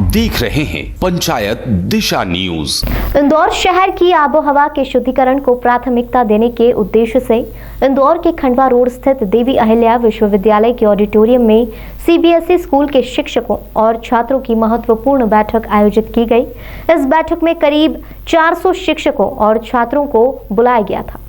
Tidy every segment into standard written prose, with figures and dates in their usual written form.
देख रहे हैं पंचायत दिशा न्यूज। इंदौर शहर की आबोहवा के शुद्धिकरण को प्राथमिकता देने के उद्देश्य से इंदौर के खंडवा रोड स्थित देवी अहिल्या विश्वविद्यालय के ऑडिटोरियम में सीबीएसई स्कूल के शिक्षकों और छात्रों की महत्वपूर्ण बैठक आयोजित की गई। इस बैठक में करीब 400 शिक्षकों और छात्रों को बुलाया गया था।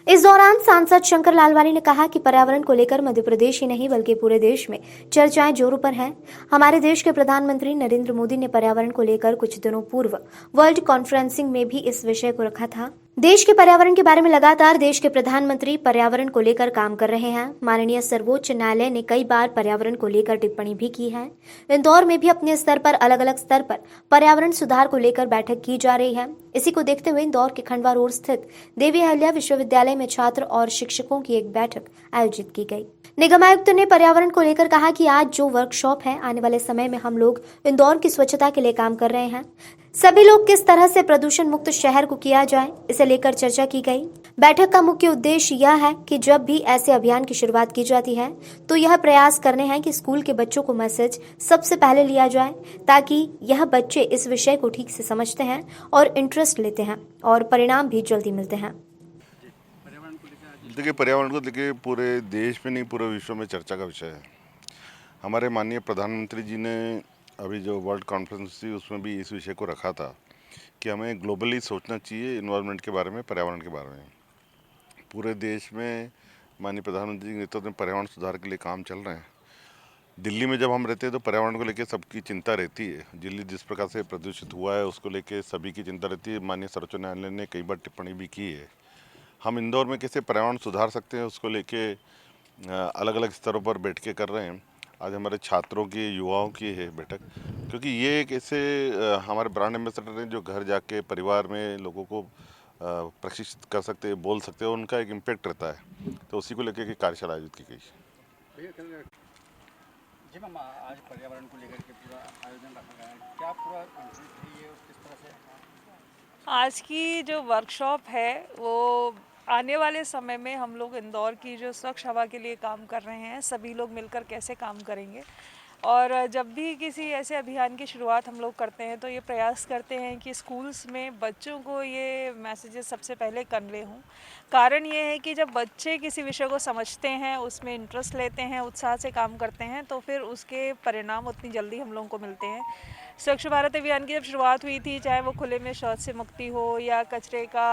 इस दौरान सांसद शंकर लालवानी ने कहा कि पर्यावरण को लेकर मध्य प्रदेश ही नहीं बल्कि पूरे देश में चर्चाएं जोरों पर हैं। हमारे देश के प्रधानमंत्री नरेंद्र मोदी ने पर्यावरण को लेकर कुछ दिनों पूर्व वर्ल्ड कॉन्फ्रेंसिंग में भी इस विषय को रखा था। देश के पर्यावरण के बारे में लगातार देश के प्रधानमंत्री पर्यावरण को लेकर काम कर रहे हैं। माननीय सर्वोच्च न्यायालय ने कई बार पर्यावरण को लेकर टिप्पणी भी की है। इंदौर में भी अपने स्तर पर अलग अलग स्तर पर पर्यावरण सुधार को लेकर बैठक की जा रही है। इसी को देखते हुए इंदौर के खंडवा रोड स्थित देवी अहिल्या विश्वविद्यालय में छात्र और शिक्षकों की एक बैठक आयोजित की गई। निगम आयुक्त ने पर्यावरण को लेकर कहा कि आज जो वर्कशॉप है, आने वाले समय में हम लोग इंदौर की स्वच्छता के लिए काम कर रहे हैं। सभी लोग किस तरह से प्रदूषण मुक्त शहर को किया जाए, इसे लेकर चर्चा की गई। बैठक का मुख्य उद्देश्य यह है कि जब भी ऐसे अभियान की शुरुआत की जाती है तो यह प्रयास करने हैं कि स्कूल के बच्चों को मैसेज सबसे पहले लिया जाए, ताकि यह बच्चे इस विषय को ठीक से समझते हैं और इंटरेस्ट लेते हैं और परिणाम भी जल्दी मिलते हैं। देखिए, पर्यावरण को देखिए पूरे देश में नहीं पूरे विश्व में चर्चा का विषय है। हमारे माननीय प्रधानमंत्री जी ने अभी जो वर्ल्ड कॉन्फ्रेंस थी उसमें भी इस विषय को रखा था कि हमें ग्लोबली सोचना चाहिए इन्वायरमेंट के बारे में, पर्यावरण के बारे में। पूरे देश में माननीय प्रधानमंत्री के नेतृत्व में पर्यावरण सुधार के लिए काम चल रहे हैं। दिल्ली में जब हम रहते हैं तो पर्यावरण को लेकर सबकी चिंता रहती है। दिल्ली जिस प्रकार से प्रदूषित हुआ है उसको लेकर सभी की चिंता रहती है। माननीय सर्वोच्च न्यायालय ने कई बार टिप्पणी भी की है। हम इंदौर में कैसे पर्यावरण सुधार सकते हैं उसको लेके अलग अलग स्तरों पर बैठकें कर रहे हैं। आज हमारे छात्रों की, युवाओं की है बैठक, क्योंकि ये एक ऐसे हमारे ब्रांड एम्बेसडर हैं जो घर जाके परिवार में लोगों को प्रशिक्षित कर सकते हैं, बोल सकते हैं, उनका एक इम्पैक्ट रहता है। तो उसी को लेकर के कार्यशाला आयोजित की गई। जी मैम, आज पर्यावरण को लेकर के पूरा आयोजन रखा गया है, क्या पूरा कंटेंट है ये और किस तरह से? आज की जो वर्कशॉप है वो आने वाले समय में हम लोग इंदौर की जो स्वच्छ हवा के लिए काम कर रहे हैं, सभी लोग मिलकर कैसे काम करेंगे। और जब भी किसी ऐसे अभियान की शुरुआत हम लोग करते हैं तो ये प्रयास करते हैं कि स्कूल्स में बच्चों को ये मैसेजेस सबसे पहले कन्वे हों। कारण ये है कि जब बच्चे किसी विषय को समझते हैं, उसमें इंटरेस्ट लेते हैं, उत्साह से काम करते हैं, तो फिर उसके परिणाम उतनी जल्दी हम लोगों को मिलते हैं। स्वच्छ भारत अभियान की जब शुरुआत हुई थी, चाहे वो खुले में शौच से मुक्ति हो या कचरे का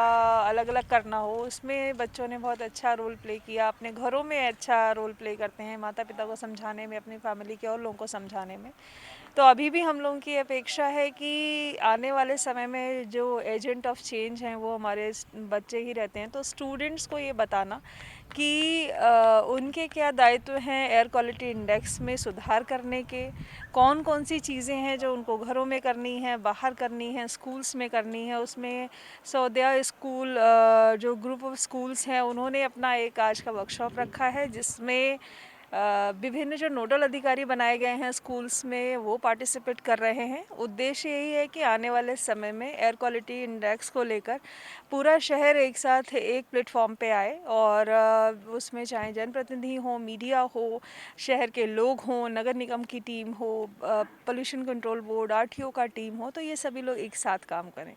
अलग अलग करना हो, उसमें बच्चों ने बहुत अच्छा रोल प्ले किया। अपने घरों में अच्छा रोल प्ले करते हैं, माता पिता को समझाने में, अपनी फैमिली के और लोगों को समझाने में। तो अभी भी हम लोगों की अपेक्षा है कि आने वाले समय में जो एजेंट ऑफ चेंज हैं वो हमारे बच्चे ही रहते हैं। तो स्टूडेंट्स को ये बताना कि उनके क्या दायित्व हैं एयर क्वालिटी इंडेक्स में सुधार करने के, कौन कौन सी चीज़ें हैं जो उनको घरों में करनी है, बाहर करनी है, स्कूल्स में करनी है। उसमें सौदया स्कूल जो ग्रुप ऑफ स्कूल्स हैं उन्होंने अपना एक आज का वर्कशॉप रखा है, जिसमें विभिन्न जो नोडल अधिकारी बनाए गए हैं स्कूल्स में वो पार्टिसिपेट कर रहे हैं। उद्देश्य यही है कि आने वाले समय में एयर क्वालिटी इंडेक्स को लेकर पूरा शहर एक साथ एक प्लेटफॉर्म पे आए और उसमें चाहे जनप्रतिनिधि हो, मीडिया हो, शहर के लोग हों, नगर निगम की टीम हो, पोल्यूशन कंट्रोल बोर्ड, आरटीओ का टीम हो, तो ये सभी लोग एक साथ काम करें।